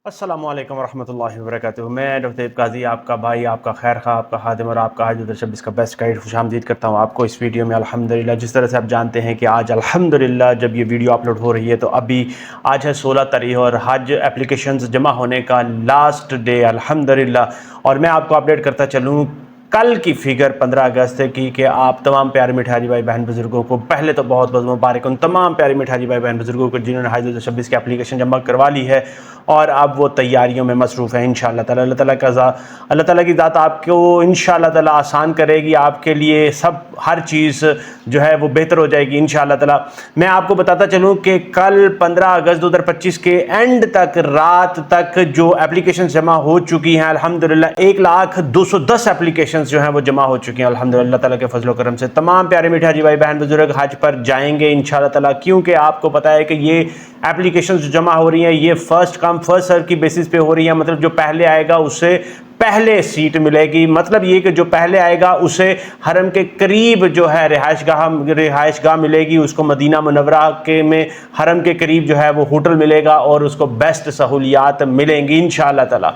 अस्सलामु अलैकुम वरहमतुल्लाहि वबरकातुहू। मैं डॉक्टर काजी आपका भाई, आपका खैर खा, आपका खादिम और आपका हाजिर शब्द का बेस्ट गाइड खुशामदीद करता हूँ आपको इस वीडियो में। अल्हम्दुलिल्लाह, जिस तरह से आप जानते हैं कि आज अल्हम्दुलिल्लाह जब ये वीडियो अपलोड हो रही है तो अभी आज है 16 तारीख और हज एप्लीकेशंस जमा होने का लास्ट डे अल्हम्दुलिल्लाह। और मैं आपको अपडेट करता चलूँ कल की फिगर 15 अगस्त की कि आप तमाम प्यारे मिठे हाजी भाई बहन बुजुर्गों को पहले तो बहुत बहुत मुबारक उन तमाम प्यारे मिठे हाजी भाई बहन बुजुर्गों को जिन्होंने हज 2026 की एप्लीकेशन जमा करवा ली है और अब वो तैयारियों में मसरूफ़ है। इंशाअल्लाह ताला अल्लाह ताला की ज़ात आपको इंशाअल्लाह ताला आसान करेगी, आपके लिए सब हर चीज़ जो है वो बेहतर हो जाएगी इंशाअल्लाह ताला। मैं आपको बताता चलूँ कि कल 15 अगस्त 2025 के एंड तक रात तक जो एप्लीकेशन जमा हो चुकी हैं अल्हम्दुलिल्लाह 1,02,10 एप्लीकेशन जो हैं वो जमा हो चुकी हैं अल्हम्दुलिल्लाह ताला के फजल करम से। तमाम प्यारे मिठे हाजी भाई बहन बुजुर्ग हज पर जाएंगे इंशाअल्लाह ताला, क्योंकि आपको पता है कि ये एप्लीकेशन जो जमा हो रही हैं ये फर्स्ट कम फर्स्ट सर्व की बेसिस पे हो रही है। मतलब जो पहले आएगा उससे पहले सीट मिलेगी। मतलब ये कि जो पहले आएगा उसे हरम के करीब जो है रिहाइशगाह मिलेगी, उसको मदीना मुनव्वरा के में हरम के करीब जो है वो होटल मिलेगा और उसको बेस्ट सहूलियात मिलेंगी इंशाअल्लाह ताला।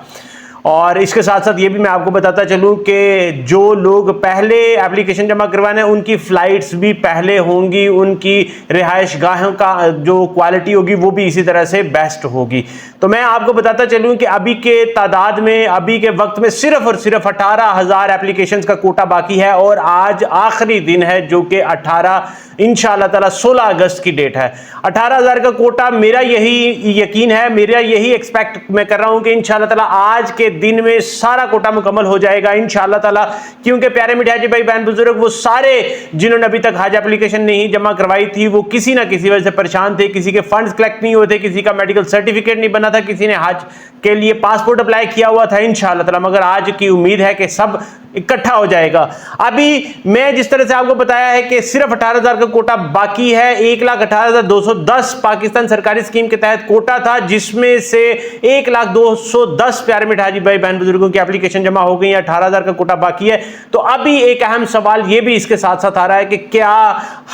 और इसके साथ साथ ये भी मैं आपको बताता चलूँ कि जो लोग पहले एप्लीकेशन जमा करवाने उनकी फ़्लाइट्स भी पहले होंगी, उनकी रिहाइशगाहों का जो क्वालिटी होगी वो भी इसी तरह से बेस्ट होगी। तो मैं आपको बताता चलूँ कि अभी के तादाद में अभी के वक्त में सिर्फ और सिर्फ 18,000 एप्लीकेशंस का कोटा बाकी है और आज आखिरी दिन है जो कि 18 इंशाअल्लाह ताला 16 अगस्त की डेट है। 18,000 का कोटा मेरा यही यकीन है, मेरा यही एक्सपेक्ट मैं कर रहा हूँ कि इंशाअल्लाह ताला आज के दिन में सारा कोटा मुकम्मल हो जाएगा इंशाअल्लाह ताला। क्योंकि प्यारे मिठे हाजी भाई बहन बुजुर्ग वो सारे जिन्होंने अभी तक हज एप्लीकेशन नहीं जमा करवाई थी वो किसी ना किसी वजह से परेशान थे, किसी के फंड्स कलेक्ट नहीं होते, किसी का मेडिकल सर्टिफिकेट नहीं बना था, किसी ने हज के लिए पासपोर्ट अप्लाई किया हुआ था इंशाअल्लाह ताला। मगर आज की उम्मीद है कि सब इकट्ठा हो जाएगा। अभी मैं जिस तरह से आपको बताया है कि सिर्फ 18,000 का कोटा बाकी है। 1,18,210 पाकिस्तान सरकारी स्कीम के तहत कोटा था, जिसमें से 1,02,10 प्यारे मिठे हाजी भाई बहन बुजुर्गों की एप्लीकेशन जमा हो गई है। 18,000 का कोटा बाकी है। तो अभी एक अहम सवाल ये भी इसके साथ साथ आ रहा है कि क्या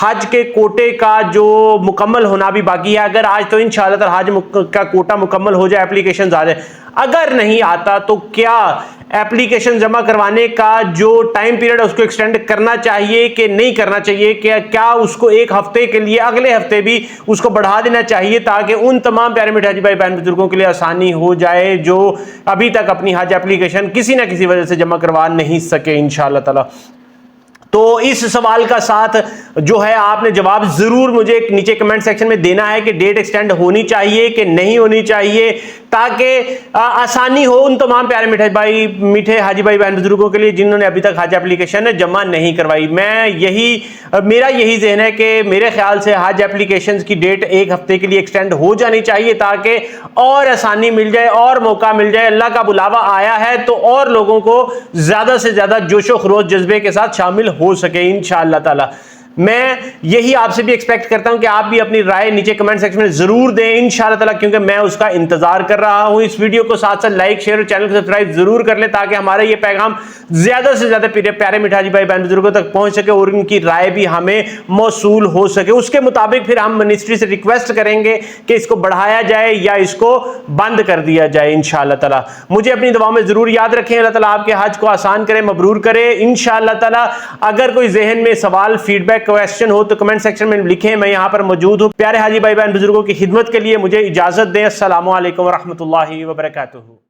हज के कोटे का जो मुकम्मल होना भी बाकी है। अगर आज तो इंशाअल्लाह ताला हज का कोटा मुकम्मल हो जाए, एप्लीकेशन आ जाए, अगर नहीं आता तो क्या एप्लीकेशन जमा करवाने का जो टाइम पीरियड है उसको एक्सटेंड करना चाहिए कि नहीं करना चाहिए, क्या उसको एक हफ्ते के लिए अगले हफ्ते भी उसको बढ़ा देना चाहिए ताकि उन तमाम प्यारे मिठे हाजी भाई बहन बुजुर्गों के लिए आसानी हो जाए जो अभी तक अपनी हज एप्लीकेशन किसी ना किसी वजह से जमा करवा नहीं सके इंशाअल्लाह ताला। तो इस सवाल का साथ जो है आपने जवाब जरूर मुझे नीचे कमेंट सेक्शन में देना है कि डेट एक्सटेंड होनी चाहिए कि नहीं होनी चाहिए, ताकि आसानी हो उन तमाम प्यारे मिठे हाजी भाई बहन बुजुर्गों के लिए जिन्होंने अभी तक हज एप्लीकेशन जमा नहीं करवाई। मेरा यही ज़हन है कि मेरे ख्याल से हज एप्लीकेशन की डेट एक हफ्ते के लिए एक्सटेंड हो जानी चाहिए ताकि और आसानी मिल जाए और मौका मिल जाए। अल्लाह का बुलावा आया है तो और लोगों को ज़्यादा से ज़्यादा जोशो खरोश जज्बे के साथ शामिल हो सके इंशाअल्लाह ताला। मैं यही आपसे भी एक्सपेक्ट करता हूं कि आप भी अपनी राय नीचे कमेंट सेक्शन में जरूर दें इंशाअल्लाह ताला, क्योंकि मैं उसका इंतजार कर रहा हूं। इस वीडियो को साथ साथ लाइक शेयर और चैनल को सब्सक्राइब जरूर कर ले ताकि हमारा ये पैगाम ज्यादा से ज्यादा प्यारे मिठे हाजी भाई बहन बुजुर्गों तक पहुंच सके और उनकी राय भी हमें मौसूल हो सके। उसके मुताबिक फिर हम मिनिस्ट्री से रिक्वेस्ट करेंगे कि इसको बढ़ाया जाए या इसको बंद कर दिया जाए इंशाअल्लाह ताला। मुझे अपनी दुआओं में जरूर याद रखें। अल्लाह ताला आपके हज को आसान करे, मबरूर करे इंशाअल्लाह ताला। अगर कोई जहन में सवाल फीडबैक क्वेश्चन हो तो कमेंट सेक्शन में लिखें, मैं यहां पर मौजूद हूं। प्यारे हाजी भाई बहन बुजुर्गों की खिदमत के लिए मुझे इजाजत दें। अस्सलामु अलैकुम व रहमतुल्लाहि व बरकातुहू।